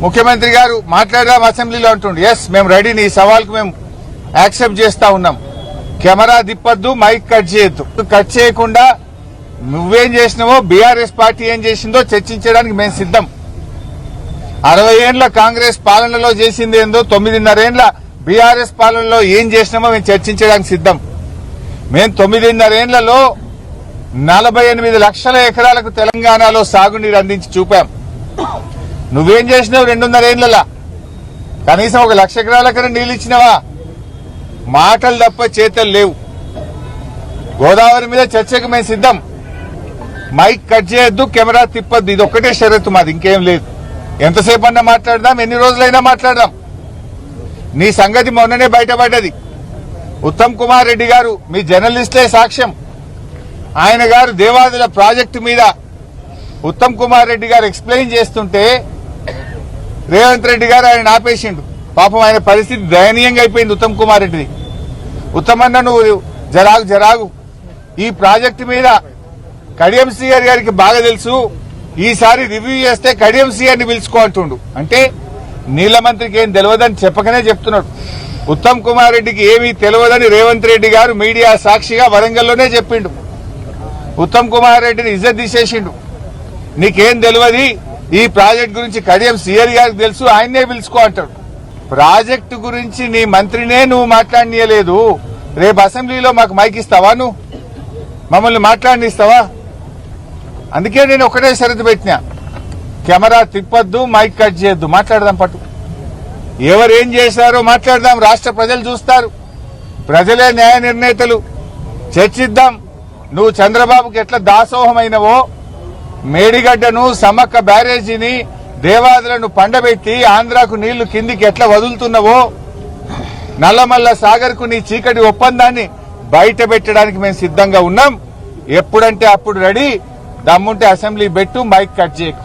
ముఖ్యమంత్రి గారు మాట్లాడదాం అసెంబ్లీలో అంటుండు. ఎస్, మేము రెడీ, నీ సవాల్కు మేము యాక్సెప్ట్ చేస్తా ఉన్నాం. కెమెరా దిప్పొద్దు, మైక్ కట్ చేయొద్దు. కట్ చేయకుండా నువ్వేం చేసినావో, బీఆర్ఎస్ పార్టీ ఏం చేసిందో చర్చించడానికి మేము సిద్ధం. 60 ఏళ్ల కాంగ్రెస్ పాలనలో చేసింది ఏందో, 9.5 ఏళ్ల బీఆర్ఎస్ పాలనలో ఏం చేసినామో మేము చర్చించడానికి సిద్ధం. మేము 9.5 ఏళ్లలో 48 లక్షల ఎకరాలకు తెలంగాణలో సాగునీరు అందించి చూపాం. నువ్వేం చేసినావు 2.5 ఏళ్లలో? కనీసం 1 లక్ష ఎకరాలకన్నా నీళ్ళు ఇచ్చినావా? మాటలు తప్ప చేతలు లేవు. గోదావరి మీద చర్చకు మేము సిద్ధం. మైక్ కట్ చేయొద్దు, కెమెరా తిప్పొద్దు, ఇది ఒక్కటే షరతు మాది, ఇంకేం లేదు. ఎంతసేపు అన్నా మాట్లాడదాం, ఎన్ని రోజులైనా మాట్లాడదాం. నీ సంగతి మొన్ననే బయటపడ్డది. ఉత్తమ్ కుమార్ రెడ్డి గారు, మీ జర్నలిస్టే సాక్ష్యం. ఆయన గారు దేవాదుల ప్రాజెక్టు మీద ఉత్తమ్ కుమార్ రెడ్డి గారు ఎక్స్ప్లెయిన్ చేస్తుంటే రేవంత్ రెడ్డి గారు ఆయన ఆపేసిండు. పాపం ఆయన పరిస్థితి దయనీయంగా అయిపోయింది ఉత్తమ్ కుమార్ రెడ్డిది. ఉత్తమన్న, నువ్వు జరాగు, ఈ ప్రాజెక్టు మీద కడియం శ్రీహరి గారికి బాగా తెలుసు, ఈసారి రివ్యూ చేస్తే కడియం శ్రీహరిని పిలుచుకో అంటుండు. అంటే నీళ్ల మంత్రికి ఏం తెలియదని చెప్పకనే చెప్తున్నాడు. ఉత్తమ్ కుమార్ రెడ్డికి ఏమీ తెలియదని రేవంత్ రెడ్డి గారు మీడియా సాక్షిగా వరంగల్లోనే చెప్పిండు. ఉత్తమ్ కుమార్ రెడ్డిని ఇజ్జత్ తీసేసిండు. నీకేం తెలియదు, ఈ ప్రాజెక్టు గురించి కడియం శ్రీహరి గారికి తెలుసు, ఆయన్నే పిలుచుకో అంటాడు. ప్రాజెక్టు గురించి నీ మంత్రినే నువ్వు మాట్లాడనీయలేదు. రేపు అసెంబ్లీలో మాకు మైక్ ఇస్తావా? నువ్వు మమ్మల్ని మాట్లాడనిస్తావా? అందుకే నేను ఒకటే షరతు పెట్టినా, కెమెరా తిప్పొద్దు, మైక్ కట్ చేయొద్దు, మాట్లాడదాం. పట్టు ఎవరేం చేశారో మాట్లాడదాం. రాష్ట్ర ప్రజలు చూస్తారు, ప్రజలే న్యాయ నిర్ణేతలు. చర్చిద్దాం. నువ్వు చంద్రబాబుకి ఎట్లా దాసోహమైనవో, మేడిగడ్డను, సమ్మక్క బ్యారేజీని, దేవాదులను పండబెట్టి ఆంధ్రాకు నీళ్లు కిందికి ఎట్లా వదులుతున్నావో, నల్లమల్ల సాగర్ కు నీ చీకటి ఒప్పందాన్ని బయట పెట్టడానికి మేము సిద్ధంగా ఉన్నాం. ఎప్పుడంటే అప్పుడు రెడీ. దమ్ముంటే అసెంబ్లీ పెట్టు, మైక్ కట్ చేయకు.